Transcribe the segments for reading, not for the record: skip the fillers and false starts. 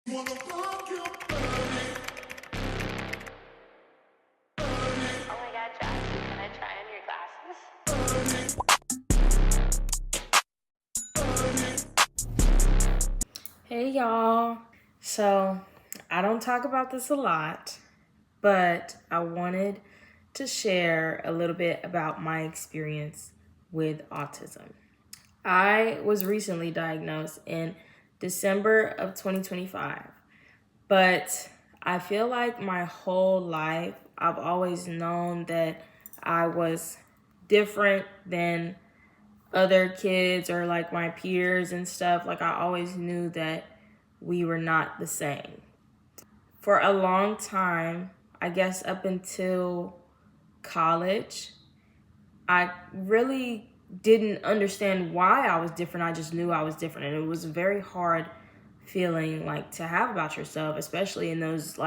Oh my god, Jackie, can I try on your glasses? Hey y'all. So, I don't talk about this a lot, but I wanted to share a little bit about my experience with autism. I was recently diagnosed in December of 2025, but I feel like my whole life I've always known that I was different than other kids or like my peers and stuff. Like I always knew that we were not the same. For a long time, I guess up until college, I really didn't understand why I was different. I just knew I was different. And it was a very hard feeling like to have about yourself, especially in those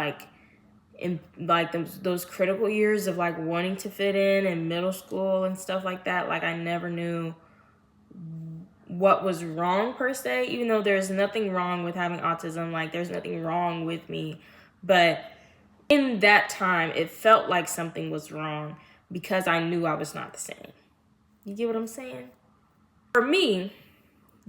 those critical years of like wanting to fit in middle school and stuff like that. Like I never knew what was wrong per se, even though there's nothing wrong with having autism. Like there's nothing wrong with me, but in that time it felt like something was wrong because I knew I was not the same. You get what I'm saying? For me,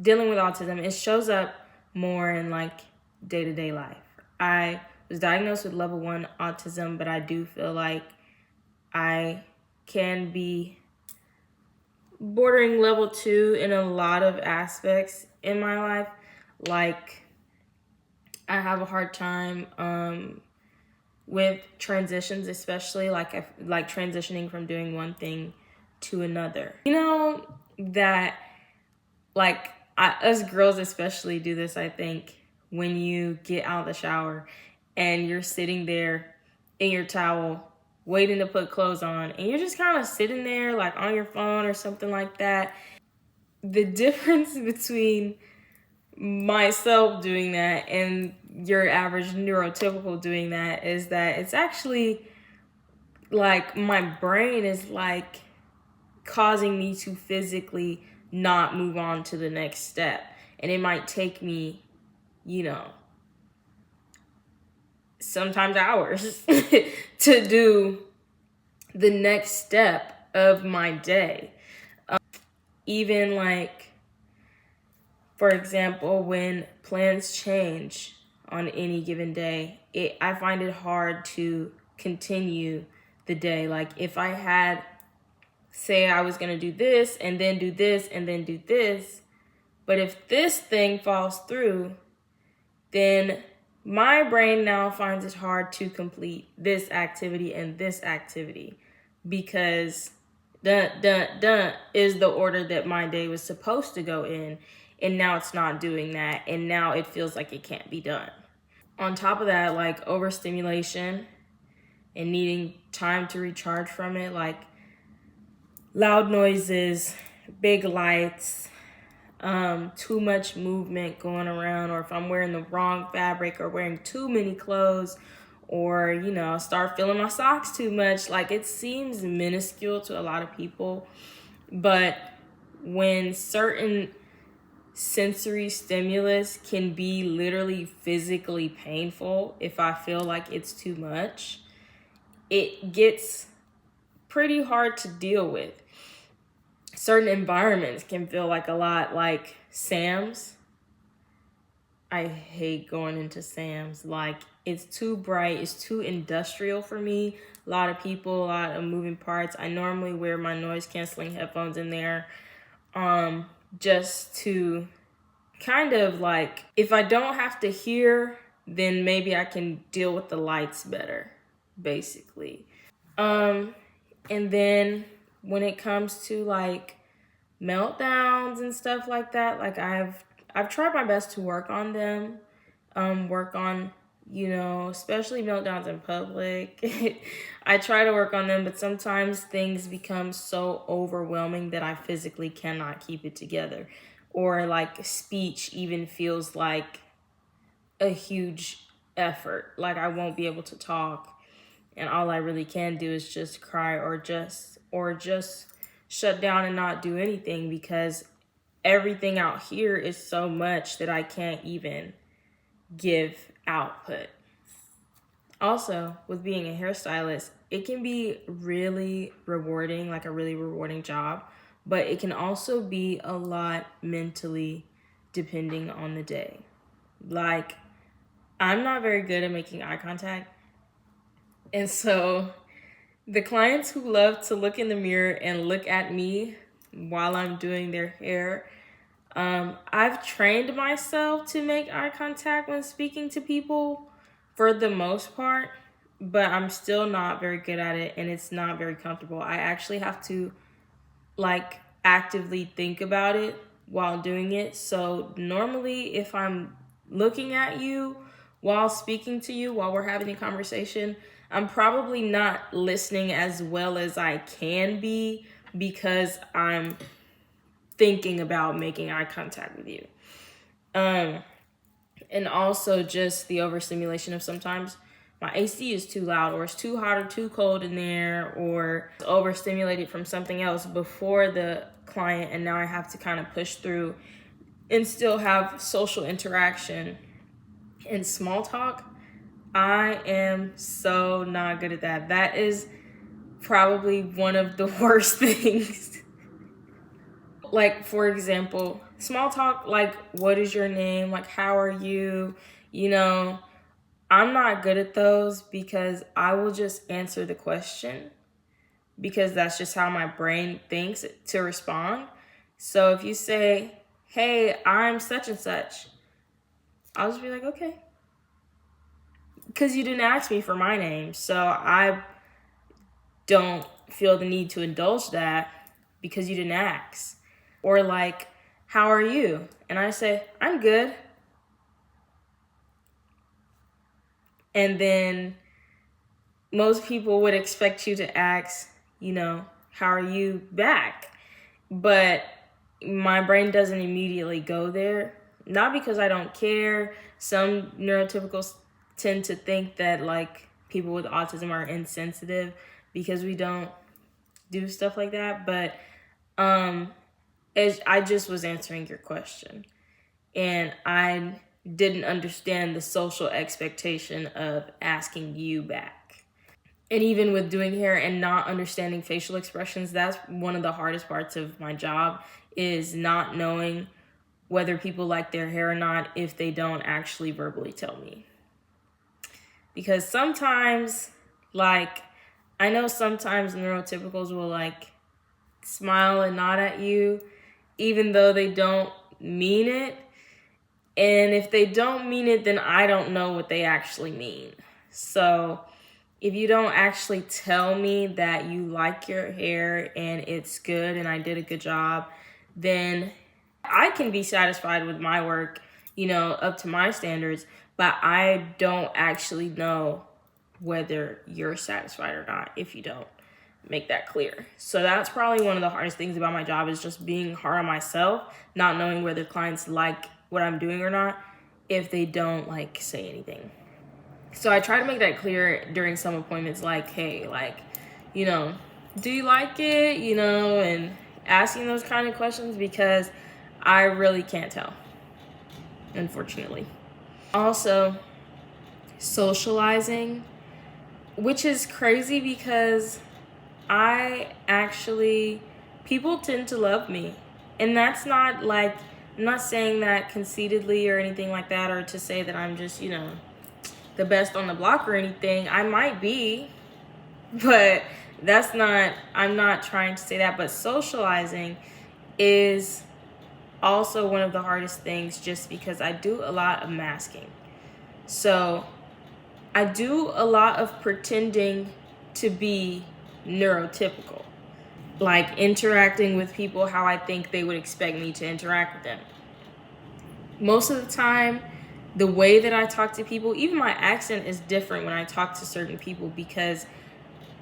dealing with autism, it shows up more in like day-to-day life. I was diagnosed with level 1 autism, but I do feel like I can be bordering level 2 in a lot of aspects in my life. Like I have a hard time with transitions, especially like transitioning from doing one thing to another. You know that us girls especially do this, I think, when you get out of the shower and you're sitting there in your towel waiting to put clothes on and you're just kind of sitting there like on your phone or something like that. The difference between myself doing that and your average neurotypical doing that is that it's actually like my brain is like causing me to physically not move on to the next step. And it might take me, sometimes hours to do the next step of my day. Even like, for example, when plans change on any given day, I find it hard to continue the day. Like if I had, say I was gonna do this and then do this and then do this, but if this thing falls through, then my brain now finds it hard to complete this activity and this activity because dun dun dun is the order that my day was supposed to go in, and now it's not doing that, and now it feels like it can't be done. On top of that, like overstimulation and needing time to recharge from it, like loud noises, big lights, too much movement going around, or if I'm wearing the wrong fabric or wearing too many clothes, or start feeling my socks too much. Like it seems minuscule to a lot of people, but when certain sensory stimulus can be literally physically painful, if I feel like it's too much, it gets pretty hard to deal with. Certain environments can feel like a lot, like Sam's. I hate going into Sam's. Like it's too bright, it's too industrial for me. A lot of people, a lot of moving parts. I normally wear my noise canceling headphones in there just to kind of like, if I don't have to hear, then maybe I can deal with the lights better, basically. And then when it comes to like meltdowns and stuff like that, like I've tried my best to work on them, work on, especially meltdowns in public. I try to work on them, but sometimes things become so overwhelming that I physically cannot keep it together, or like speech even feels like a huge effort. Like I won't be able to talk, and all I really can do is just cry or just shut down and not do anything, because everything out here is so much that I can't even give output. Also, with being a hairstylist, it can be really rewarding, like a really rewarding job, but it can also be a lot mentally depending on the day. Like, I'm not very good at making eye contact. And so the clients who love to look in the mirror and look at me while I'm doing their hair, I've trained myself to make eye contact when speaking to people for the most part, but I'm still not very good at it and it's not very comfortable. I actually have to like actively think about it while doing it. So normally if I'm looking at you while speaking to you, while we're having a conversation, I'm probably not listening as well as I can be because I'm thinking about making eye contact with you. And also just the overstimulation of sometimes my AC is too loud or it's too hot or too cold in there or it's overstimulated from something else before the client, and now I have to kind of push through and still have social interaction and small talk. I am so not good at that. That is probably one of the worst things. Like, for example, small talk, like, what is your name? Like, how are you? You know, I'm not good at those because I will just answer the question because that's just how my brain thinks to respond. So if you say, hey, I'm such and such, I'll just be like, okay. Because you didn't ask me for my name. So I don't feel the need to indulge that because you didn't ask. Or like, how are you? And I say, I'm good. And then most people would expect you to ask, you know, how are you back? But my brain doesn't immediately go there. Not because I don't care. Some neurotypicals tend to think that like people with autism are insensitive because we don't do stuff like that. But I just was answering your question. And I didn't understand the social expectation of asking you back. And even with doing hair and not understanding facial expressions, that's one of the hardest parts of my job, is not knowing whether people like their hair or not if they don't actually verbally tell me. Because sometimes, like, I know sometimes neurotypicals will like smile and nod at you even though they don't mean it. And if they don't mean it, then I don't know what they actually mean. So if you don't actually tell me that you like your hair and it's good and I did a good job, then I can be satisfied with my work, you know, up to my standards, but I don't actually know whether you're satisfied or not if you don't make that clear. So that's probably one of the hardest things about my job, is just being hard on myself, not knowing whether clients like what I'm doing or not if they don't like say anything. So I try to make that clear during some appointments, like, hey, like, you know, do you like it? You know, and asking those kind of questions because I really can't tell, unfortunately. Also, socializing, which is crazy because people tend to love me. And that's not like, I'm not saying that conceitedly or anything like that, or to say that I'm just, you know, the best on the block or anything. I might be, but I'm not trying to say that. But socializing is also one of the hardest things just because I do a lot of masking. So I do a lot of pretending to be neurotypical, like interacting with people how I think they would expect me to interact with them. Most of the time, the way that I talk to people, even my accent is different when I talk to certain people because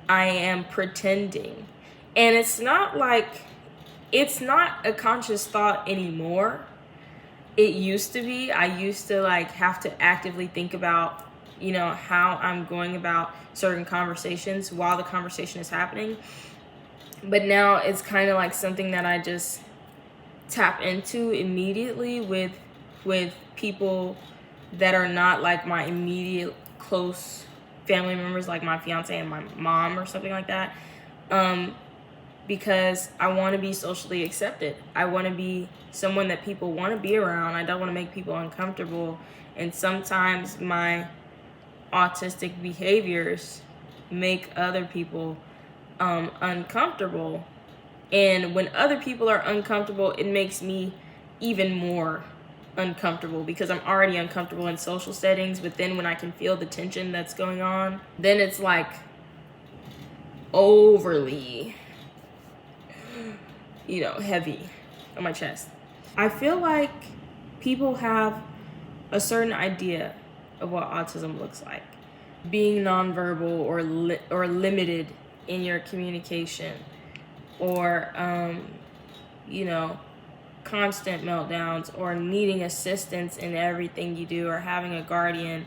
I am pretending. And it's not a conscious thought anymore. It used to be. I used to like have to actively think about, you know, how I'm going about certain conversations while the conversation is happening. But now it's kind of like something that I just tap into immediately with people that are not like my immediate close family members, like my fiance and my mom or something like that, because I want to be socially accepted. I want to be someone that people want to be around. I don't want to make people uncomfortable. And sometimes my autistic behaviors make other people uncomfortable. And when other people are uncomfortable, it makes me even more uncomfortable because I'm already uncomfortable in social settings. But then when I can feel the tension that's going on, then it's like overly, heavy on my chest. I feel like people have a certain idea of what autism looks like. Being nonverbal or limited in your communication, or constant meltdowns, or needing assistance in everything you do, or having a guardian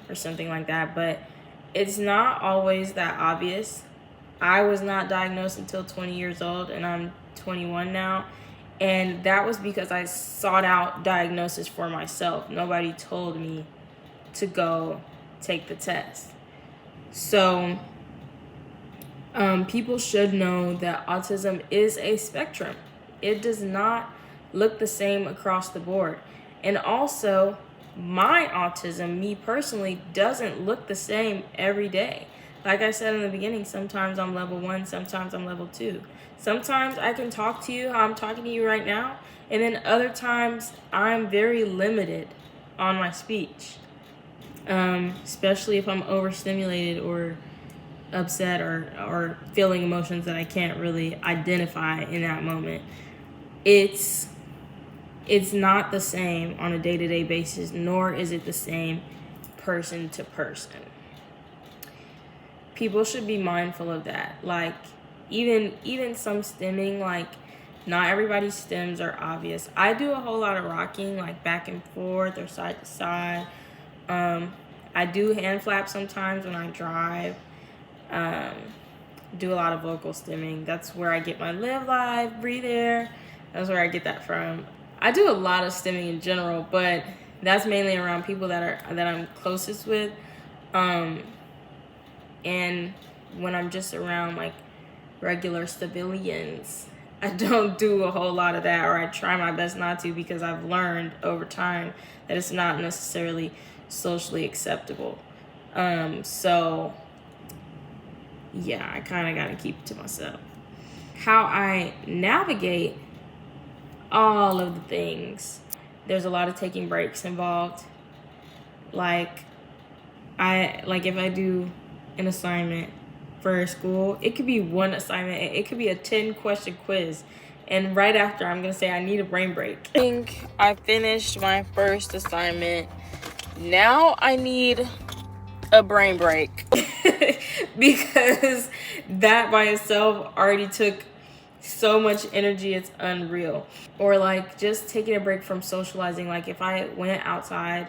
or something like that. But it's not always that obvious. I was not diagnosed until 20 years old, and I'm 21 now. And that was because I sought out diagnosis for myself. Nobody told me to go take the test. So people should know that autism is a spectrum. It does not look the same across the board. And also, my autism, me personally, doesn't look the same every day. Like I said in the beginning, sometimes I'm level 1, sometimes I'm level 2. Sometimes I can talk to you how I'm talking to you right now, and then other times I'm very limited on my speech, especially if I'm overstimulated or upset or feeling emotions that I can't really identify in that moment. It's not the same on a day-to-day basis, nor is it the same person to person. People should be mindful of that. Like, even some stimming, like, not everybody's stems are obvious. I do a whole lot of rocking, like back and forth or side to side. I do hand flap sometimes when I drive. Do a lot of vocal stimming. That's where I get my live live, breathe air. That's where I get that from. I do a lot of stimming in general, but that's mainly around people that I'm closest with. And when I'm just around like regular civilians, I don't do a whole lot of that, or I try my best not to, because I've learned over time that it's not necessarily socially acceptable. So yeah, I kind of got to keep it to myself. How I navigate all of the things, there's a lot of taking breaks involved. Like if I do an assignment for school, it could be one assignment, it could be a 10-question quiz, and right after I'm gonna say I need a brain break. I think I finished my first assignment. Now I need a brain break because that by itself already took so much energy, it's unreal. Or like just taking a break from socializing. Like if I went outside,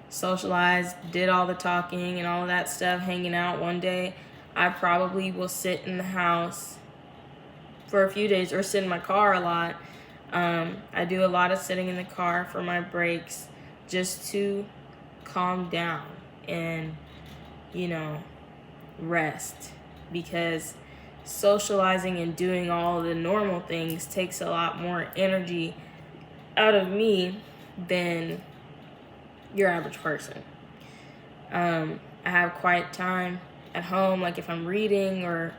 socialized, did all the talking and all of that stuff, hanging out one day, I probably will sit in the house for a few days or sit in my car a lot. I do a lot of sitting in the car for my breaks just to calm down and, rest, because socializing and doing all the normal things takes a lot more energy out of me than your average person. I have quiet time at home, like if I'm reading or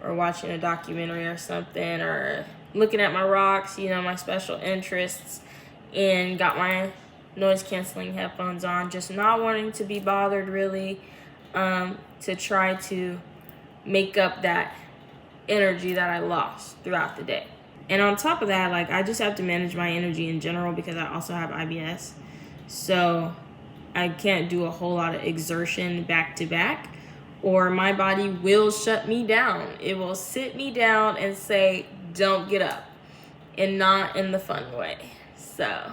watching a documentary or something, or looking at my rocks, my special interests, and got my noise canceling headphones on, just not wanting to be bothered really, to try to make up that energy that I lost throughout the day. And on top of that, like I just have to manage my energy in general because I also have IBS. So I can't do a whole lot of exertion back to back, or my body will shut me down. It will sit me down and say, don't get up, and not in the fun way. So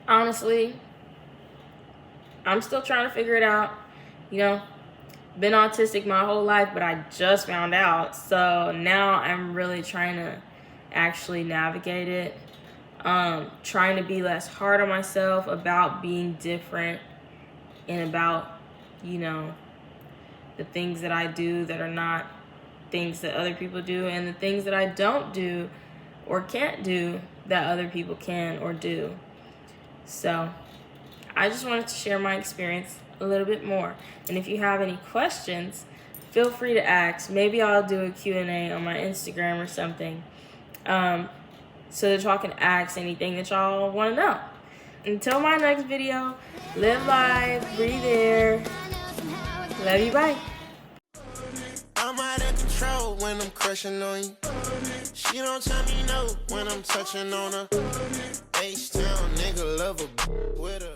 honestly, I'm still trying to figure it out. Been autistic my whole life, but I just found out. So now I'm really trying to actually navigate it. trying to be less hard on myself about being different and about, you know, the things that I do that are not things that other people do, and the things that I don't do or can't do that other people can or do. So I just wanted to share my experience a little bit more. And if you have any questions, feel free to ask. Maybe I'll do a Q&A on my Instagram or something, so that y'all can ask anything that y'all want to know. Until my next video, live life, breathe air. Love you, bye. I'm out of control when I'm crushing on you. She don't tell me no when I'm touching on her. H-Town nigga love a with her.